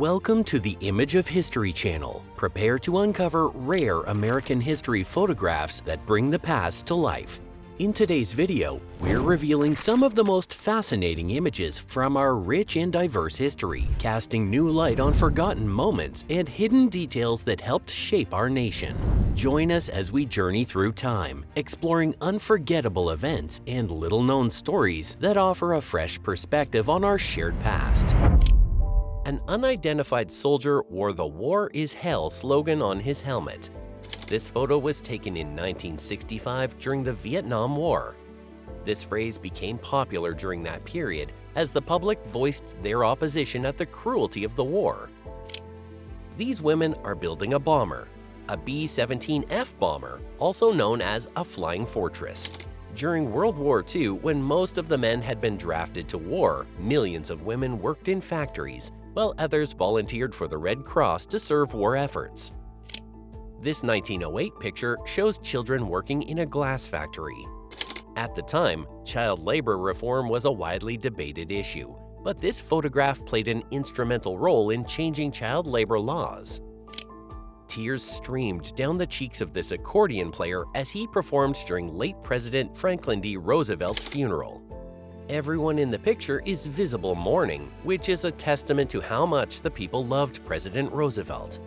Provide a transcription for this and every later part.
Welcome to the Image of History channel. Prepare to uncover rare American history photographs that bring the past to life. In today's video, we're revealing some of the most fascinating images from our rich and diverse history, casting new light on forgotten moments and hidden details that helped shape our nation. Join us as we journey through time, exploring unforgettable events and little-known stories that offer a fresh perspective on our shared past. An unidentified soldier wore the "War is Hell" slogan on his helmet. This photo was taken in 1965 during the Vietnam War. This phrase became popular during that period as the public voiced their opposition at the cruelty of the war. These women are building a bomber, a B-17F bomber, also known as a flying fortress. During World War II, when most of the men had been drafted to war, millions of women worked in factories, while others volunteered for the Red Cross to serve war efforts. This 1908 picture shows children working in a glass factory. At the time, child labor reform was a widely debated issue, but this photograph played an instrumental role in changing child labor laws. Tears streamed down the cheeks of this accordion player as he performed during late President Franklin D. Roosevelt's funeral. Everyone in the picture is visible mourning, which is a testament to how much the people loved President Roosevelt.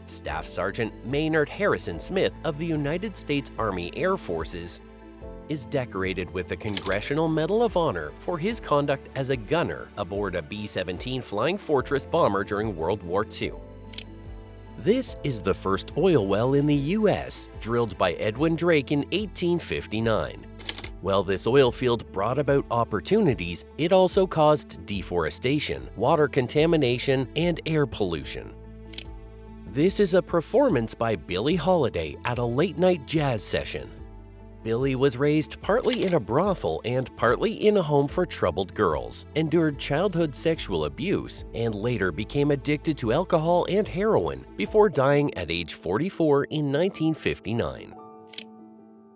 Staff Sergeant Maynard Harrison Smith of the United States Army Air Forces is decorated with the Congressional Medal of Honor for his conduct as a gunner aboard a B-17 Flying Fortress bomber during World War II. This is the first oil well in the U.S., drilled by Edwin Drake in 1859. While this oil field brought about opportunities, it also caused deforestation, water contamination, and air pollution. This is a performance by Billie Holiday at a late-night jazz session. Billie was raised partly in a brothel and partly in a home for troubled girls, endured childhood sexual abuse, and later became addicted to alcohol and heroin before dying at age 44 in 1959.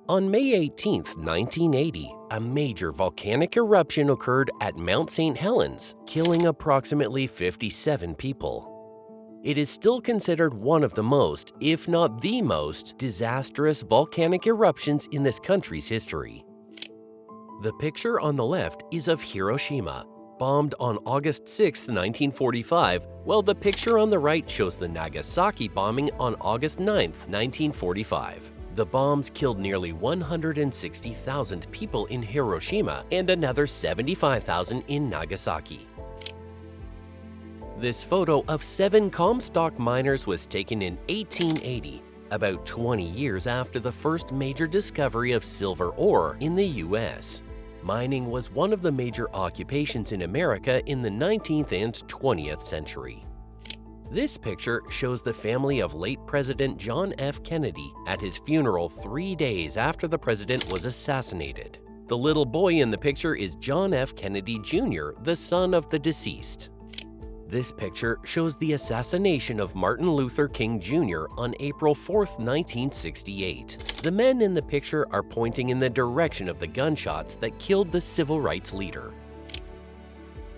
On May 18, 1980, a major volcanic eruption occurred at Mount St. Helens, killing approximately 57 people. It is still considered one of the most, if not the most, disastrous volcanic eruptions in this country's history. The picture on the left is of Hiroshima, bombed on August 6, 1945, while the picture on the right shows the Nagasaki bombing on August 9, 1945. The bombs killed nearly 160,000 people in Hiroshima and another 75,000 in Nagasaki. This photo of 7 Comstock miners was taken in 1880, about 20 years after the first major discovery of silver ore in the U.S. Mining was one of the major occupations in America in the 19th and 20th century. This picture shows the family of late President John F. Kennedy at his funeral 3 days after the president was assassinated. The little boy in the picture is John F. Kennedy Jr., the son of the deceased. This picture shows the assassination of Martin Luther King Jr. on April 4, 1968. The men in the picture are pointing in the direction of the gunshots that killed the civil rights leader.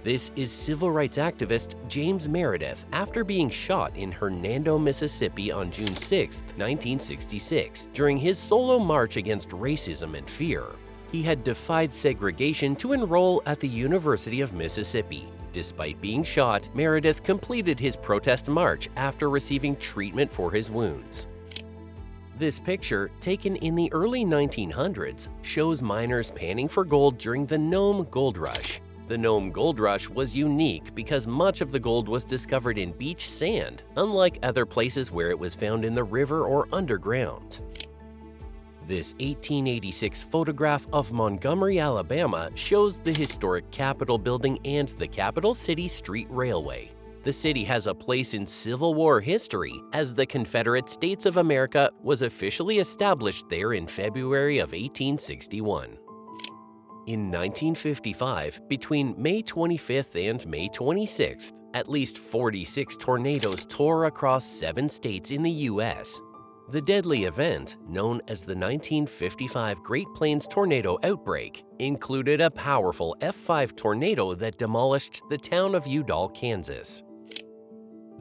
This is civil rights activist James Meredith after being shot in Hernando, Mississippi on June 6, 1966, during his solo march against racism and fear. He had defied segregation to enroll at the University of Mississippi. Despite being shot, Meredith completed his protest march after receiving treatment for his wounds. This picture, taken in the early 1900s, shows miners panning for gold during the Nome Gold Rush. The Nome Gold Rush was unique because much of the gold was discovered in beach sand, unlike other places where it was found in the river or underground. This 1886 photograph of Montgomery, Alabama shows the historic Capitol building and the Capital City Street Railway. The city has a place in Civil War history, as the Confederate States of America was officially established there in February of 1861. In 1955, between May 25th and May 26th, at least 46 tornadoes tore across 7 states in the U.S. The deadly event, known as the 1955 Great Plains Tornado Outbreak, included a powerful F5 tornado that demolished the town of Udall, Kansas.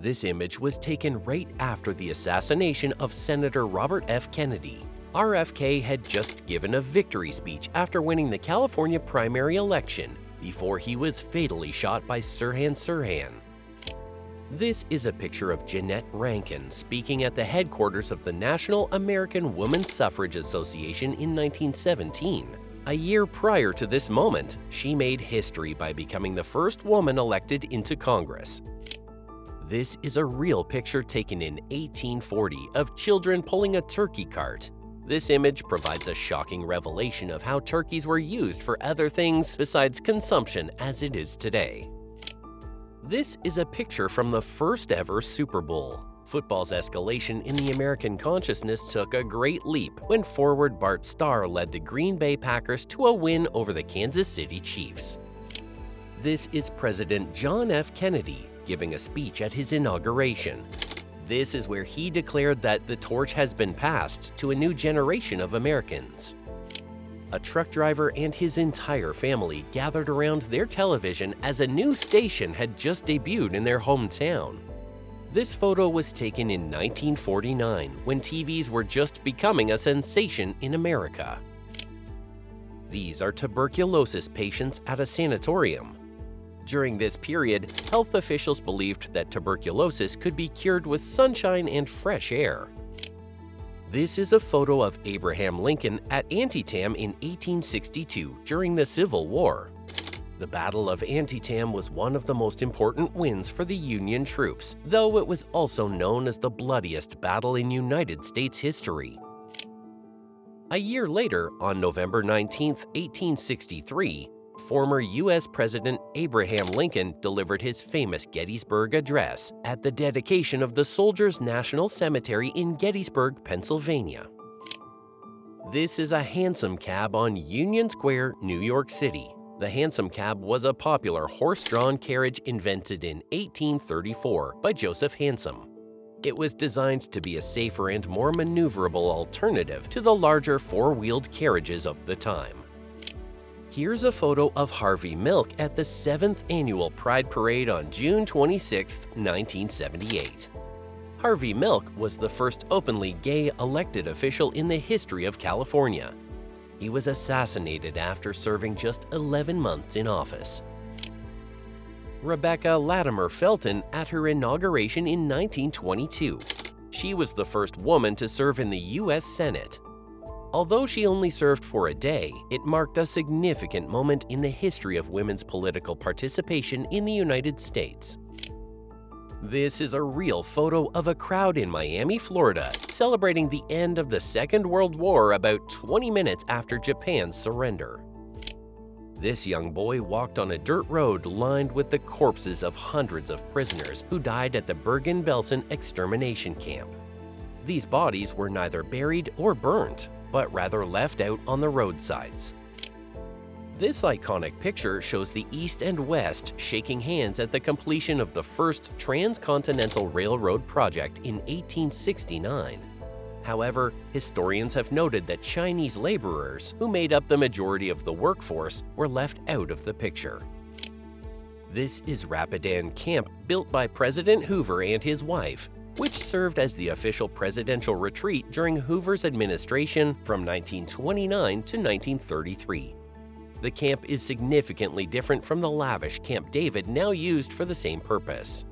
This image was taken right after the assassination of Senator Robert F. Kennedy. RFK had just given a victory speech after winning the California primary election before he was fatally shot by Sirhan Sirhan. This is a picture of Jeanette Rankin speaking at the headquarters of the National American Women's Suffrage Association in 1917. A year prior to this moment, she made history by becoming the first woman elected into Congress. This is a real picture taken in 1840 of children pulling a turkey cart. This image provides a shocking revelation of how turkeys were used for other things besides consumption as it is today. This is a picture from the first ever Super Bowl. Football's escalation in the American consciousness took a great leap when forward Bart Starr led the Green Bay Packers to a win over the Kansas City Chiefs. This is President John F. Kennedy giving a speech at his inauguration. This is where he declared that the torch has been passed to a new generation of Americans. A truck driver and his entire family gathered around their television as a new station had just debuted in their hometown. This photo was taken in 1949 when TVs were just becoming a sensation in America. These are tuberculosis patients at a sanatorium. During this period, health officials believed that tuberculosis could be cured with sunshine and fresh air. This is a photo of Abraham Lincoln at Antietam in 1862 during the Civil War. The Battle of Antietam was one of the most important wins for the Union troops, though it was also known as the bloodiest battle in United States history. A year later, on November 19, 1863, former U.S. President Abraham Lincoln delivered his famous Gettysburg Address at the dedication of the Soldiers' National Cemetery in Gettysburg, Pennsylvania. This is a hansom cab on Union Square, New York City. The hansom cab was a popular horse-drawn carriage invented in 1834 by Joseph Hansom. It was designed to be a safer and more maneuverable alternative to the larger four-wheeled carriages of the time. Here's a photo of Harvey Milk at the 7th Annual Pride Parade on June 26, 1978. Harvey Milk was the first openly gay elected official in the history of California. He was assassinated after serving just 11 months in office. Rebecca Latimer Felton at her inauguration in 1922. She was the first woman to serve in the U.S. Senate. Although she only served for a day, it marked a significant moment in the history of women's political participation in the United States. This is a real photo of a crowd in Miami, Florida, celebrating the end of the Second World War about 20 minutes after Japan's surrender. This young boy walked on a dirt road lined with the corpses of hundreds of prisoners who died at the Bergen-Belsen extermination camp. These bodies were neither buried or burnt, but rather left out on the roadsides. This iconic picture shows the East and West shaking hands at the completion of the first transcontinental railroad project in 1869. However, historians have noted that Chinese laborers, who made up the majority of the workforce, were left out of the picture. This is Rapidan Camp, built by President Hoover and his wife, which served as the official presidential retreat during Hoover's administration from 1929 to 1933. The camp is significantly different from the lavish Camp David now used for the same purpose.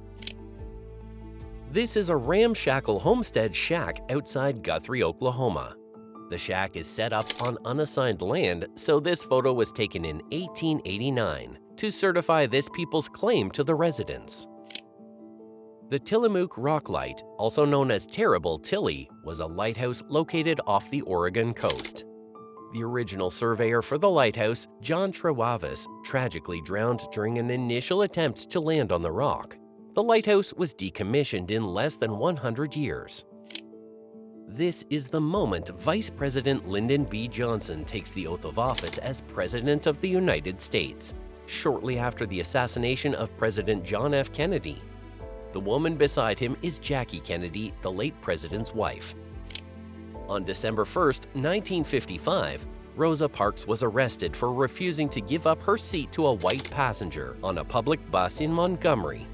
This is a ramshackle homestead shack outside Guthrie, Oklahoma. The shack is set up on unassigned land, so this photo was taken in 1889 to certify this people's claim to the residence. The Tillamook Rock Light, also known as Terrible Tilly, was a lighthouse located off the Oregon coast. The original surveyor for the lighthouse, John Trewavis, tragically drowned during an initial attempt to land on the rock. The lighthouse was decommissioned in less than 100 years. This is the moment Vice President Lyndon B. Johnson takes the oath of office as President of the United States, shortly after the assassination of President John F. Kennedy. The woman beside him is Jackie Kennedy, the late president's wife. On December 1, 1955, Rosa Parks was arrested for refusing to give up her seat to a white passenger on a public bus in Montgomery.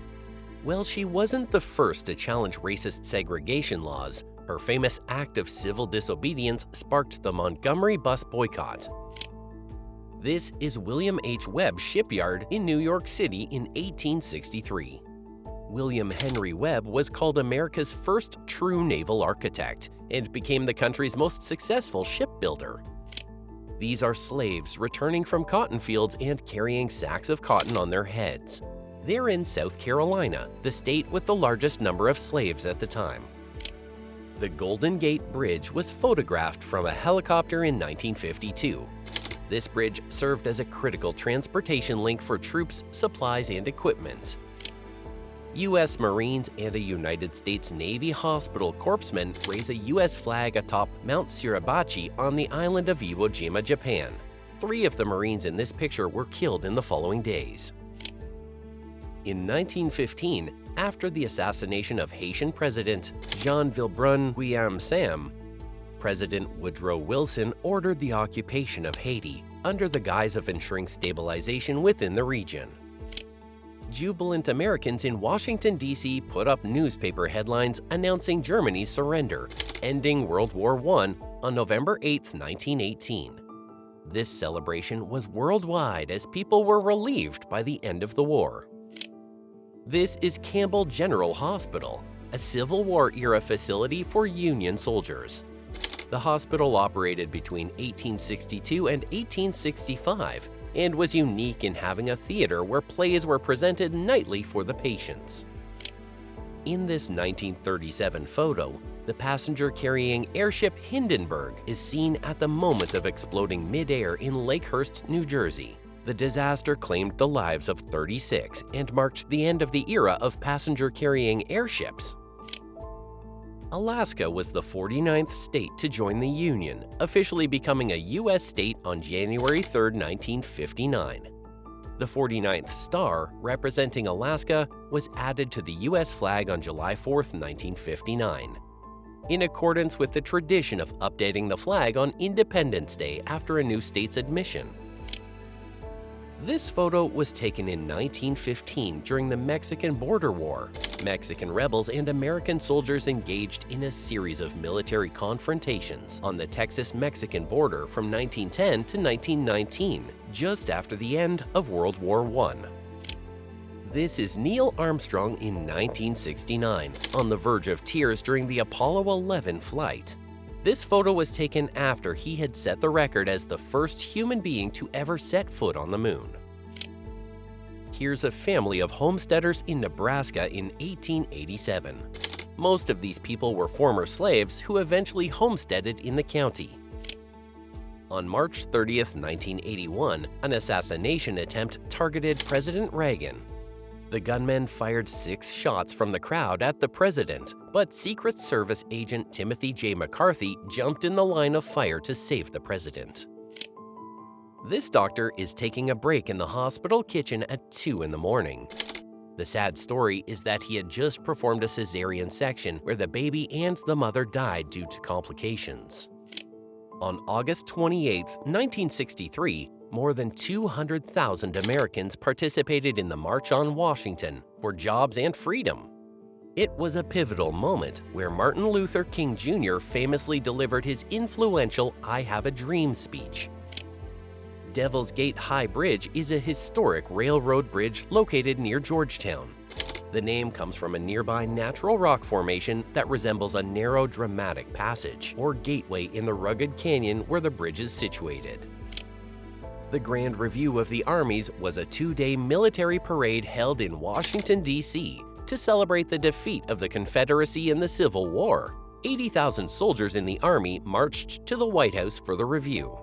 Well, she wasn't the first to challenge racist segregation laws. Her famous act of civil disobedience sparked the Montgomery bus boycott. This is William H. Webb Shipyard in New York City in 1863. William Henry Webb was called America's first true naval architect and became the country's most successful shipbuilder. These are slaves returning from cotton fields and carrying sacks of cotton on their heads. They're in South Carolina, the state with the largest number of slaves at the time. The Golden Gate Bridge was photographed from a helicopter in 1952. This bridge served as a critical transportation link for troops, supplies, and equipment. U.S. Marines and a United States Navy hospital corpsman raise a U.S. flag atop Mount Suribachi on the island of Iwo Jima, Japan. 3 of the Marines in this picture were killed in the following days. In 1915, after the assassination of Haitian President Jean Villebrun Guillaume Sam, President Woodrow Wilson ordered the occupation of Haiti under the guise of ensuring stabilization within the region. Jubilant Americans in Washington, D.C. put up newspaper headlines announcing Germany's surrender, ending World War I on November 8, 1918. This celebration was worldwide as people were relieved by the end of the war. This is Campbell General Hospital, a Civil War-era facility for Union soldiers. The hospital operated between 1862 and 1865 and was unique in having a theater where plays were presented nightly for the patients. In this 1937 photo, the passenger-carrying airship Hindenburg is seen at the moment of exploding mid-air in Lakehurst, New Jersey. The disaster claimed the lives of 36 and marked the end of the era of passenger-carrying airships. Alaska was the 49th state to join the Union, officially becoming a U.S. state on January 3, 1959. The 49th star, representing Alaska, was added to the U.S. flag on July 4, 1959. In accordance with the tradition of updating the flag on Independence Day after a new state's admission. This photo was taken in 1915 during the Mexican Border War. Mexican rebels and American soldiers engaged in a series of military confrontations on the Texas-Mexican border from 1910 to 1919, just after the end of World War I. This is Neil Armstrong in 1969, on the verge of tears during the Apollo 11 flight. This photo was taken after he had set the record as the first human being to ever set foot on the moon. Here's a family of homesteaders in Nebraska in 1887. Most of these people were former slaves who eventually homesteaded in the county. On March 30, 1981, an assassination attempt targeted President Reagan. The gunmen fired 6 shots from the crowd at the president, but Secret Service agent Timothy J. McCarthy jumped in the line of fire to save the president. This doctor is taking a break in the hospital kitchen at 2 in the morning. The sad story is that he had just performed a cesarean section where the baby and the mother died due to complications. On August 28, 1963, more than 200,000 Americans participated in the March on Washington for Jobs and Freedom. It was a pivotal moment where Martin Luther King Jr. famously delivered his influential "I Have a Dream" speech. Devil's Gate High Bridge is a historic railroad bridge located near Georgetown. The name comes from a nearby natural rock formation that resembles a narrow, dramatic passage or gateway in the rugged canyon where the bridge is situated. The Grand Review of the Armies was a 2-day military parade held in Washington, D.C. to celebrate the defeat of the Confederacy in the Civil War. 80,000 soldiers in the Army marched to the White House for the review.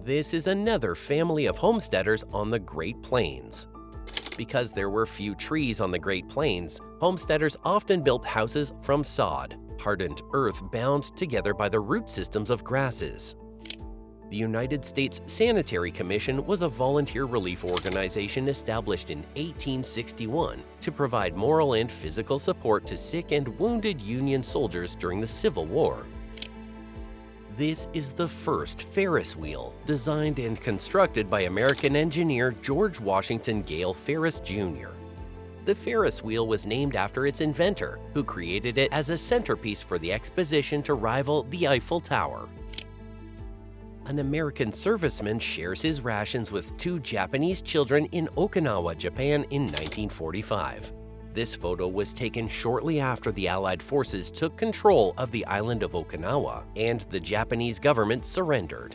This is another family of homesteaders on the Great Plains. Because there were few trees on the Great Plains, homesteaders often built houses from sod, hardened earth bound together by the root systems of grasses. The United States Sanitary Commission was a volunteer relief organization established in 1861 to provide moral and physical support to sick and wounded Union soldiers during the Civil War. This is the first Ferris wheel, designed and constructed by American engineer George Washington Gale Ferris Jr. The Ferris wheel was named after its inventor, who created it as a centerpiece for the exposition to rival the Eiffel Tower. An American serviceman shares his rations with two Japanese children in Okinawa, Japan in 1945. This photo was taken shortly after the Allied forces took control of the island of Okinawa and the Japanese government surrendered.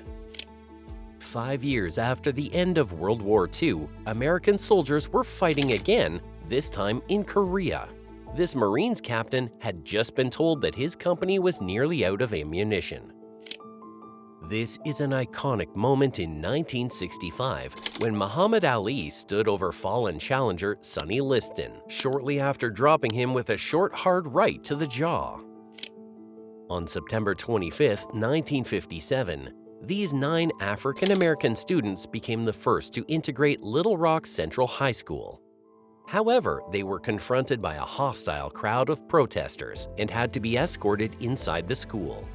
5 years after the end of World War II, American soldiers were fighting again, this time in Korea. This Marines captain had just been told that his company was nearly out of ammunition. This is an iconic moment in 1965 when Muhammad Ali stood over fallen challenger Sonny Liston, shortly after dropping him with a short, hard right to the jaw. On September 25, 1957, these 9 African-American students became the first to integrate Little Rock Central High School. However, they were confronted by a hostile crowd of protesters and had to be escorted inside the school.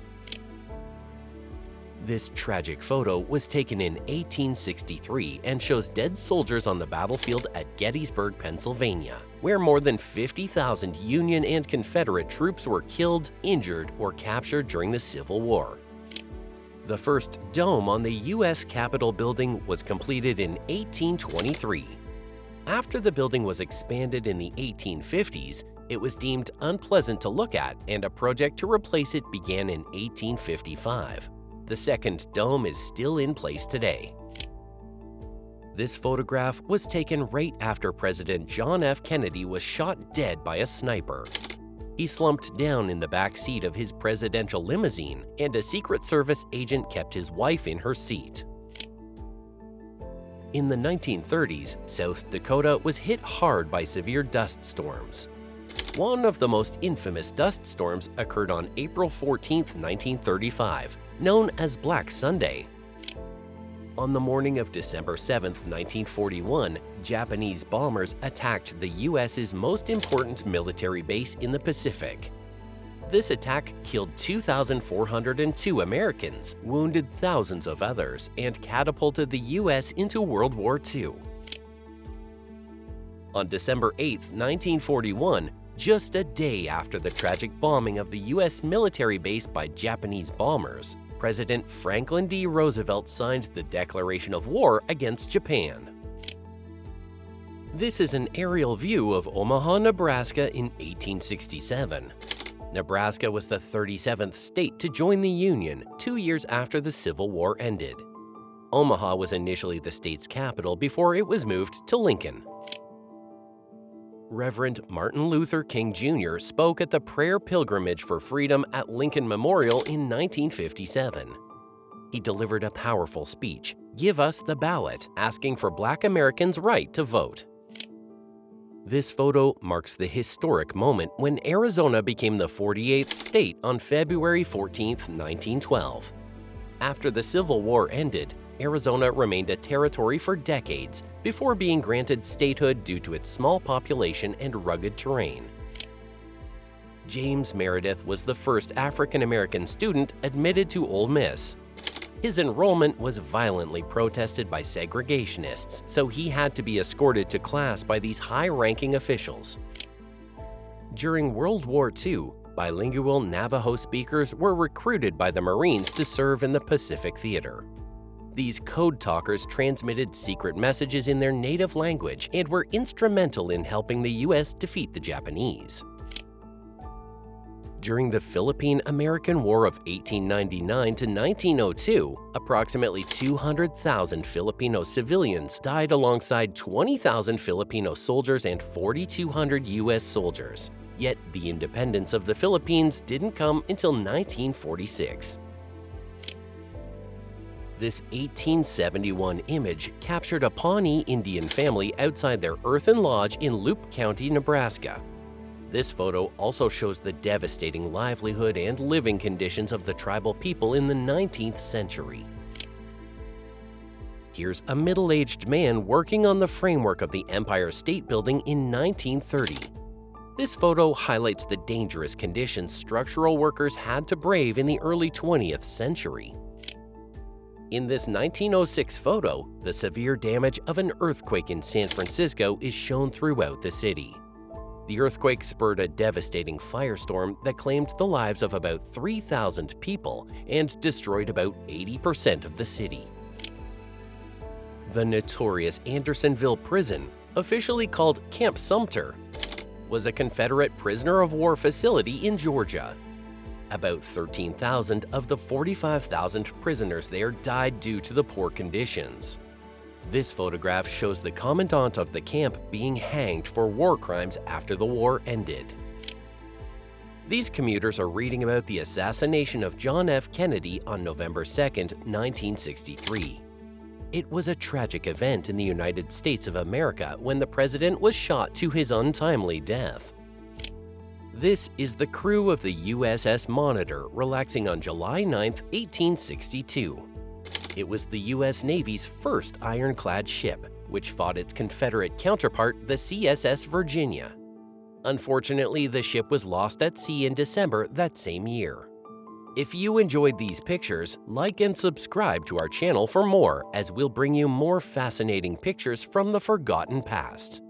This tragic photo was taken in 1863 and shows dead soldiers on the battlefield at Gettysburg, Pennsylvania, where more than 50,000 Union and Confederate troops were killed, injured, or captured during the Civil War. The first dome on the U.S. Capitol building was completed in 1823. After the building was expanded in the 1850s, it was deemed unpleasant to look at, and a project to replace it began in 1855. The second dome is still in place today. This photograph was taken right after President John F. Kennedy was shot dead by a sniper. He slumped down in the back seat of his presidential limousine, and a Secret Service agent kept his wife in her seat. In the 1930s, South Dakota was hit hard by severe dust storms. One of the most infamous dust storms occurred on April 14, 1935, known as Black Sunday. On the morning of December 7, 1941, Japanese bombers attacked the U.S.'s most important military base in the Pacific. This attack killed 2,402 Americans, wounded thousands of others, and catapulted the U.S. into World War II. On December 8, 1941, just a day after the tragic bombing of the U.S. military base by Japanese bombers, President Franklin D. Roosevelt signed the Declaration of War against Japan. This is an aerial view of Omaha, Nebraska in 1867. Nebraska was the 37th state to join the Union 2 years after the Civil War ended. Omaha was initially the state's capital before it was moved to Lincoln. Reverend Martin Luther King Jr. spoke at the Prayer Pilgrimage for Freedom at Lincoln Memorial in 1957. He delivered a powerful speech, "Give Us the Ballot," asking for Black Americans' right to vote. This photo marks the historic moment when Arizona became the 48th state on February 14, 1912. After the Civil War ended, Arizona remained a territory for decades before being granted statehood due to its small population and rugged terrain. James Meredith was the first African-American student admitted to Ole Miss. His enrollment was violently protested by segregationists, so he had to be escorted to class by these high-ranking officials. During World War II, bilingual Navajo speakers were recruited by the Marines to serve in the Pacific Theater. These code talkers transmitted secret messages in their native language and were instrumental in helping the U.S. defeat the Japanese. During the Philippine-American War of 1899 to 1902, approximately 200,000 Filipino civilians died alongside 20,000 Filipino soldiers and 4,200 U.S. soldiers. Yet the independence of the Philippines didn't come until 1946. This 1871 image captured a Pawnee Indian family outside their earthen lodge in Loup County, Nebraska. This photo also shows the devastating livelihood and living conditions of the tribal people in the 19th century. Here's a middle-aged man working on the framework of the Empire State Building in 1930. This photo highlights the dangerous conditions structural workers had to brave in the early 20th century. In this 1906 photo, the severe damage of an earthquake in San Francisco is shown throughout the city. The earthquake spurred a devastating firestorm that claimed the lives of about 3,000 people and destroyed about 80% of the city. The notorious Andersonville Prison, officially called Camp Sumter, was a Confederate prisoner of war facility in Georgia. About 13,000 of the 45,000 prisoners there died due to the poor conditions. This photograph shows the commandant of the camp being hanged for war crimes after the war ended. These commuters are reading about the assassination of John F. Kennedy on November 2, 1963. It was a tragic event in the United States of America when the president was shot to his untimely death. This is the crew of the USS Monitor relaxing on July 9, 1862. It was the U.S. Navy's first ironclad ship, which fought its Confederate counterpart, the CSS Virginia. Unfortunately, the ship was lost at sea in December that same year. If you enjoyed these pictures, like and subscribe to our channel for more, as we'll bring you more fascinating pictures from the forgotten past.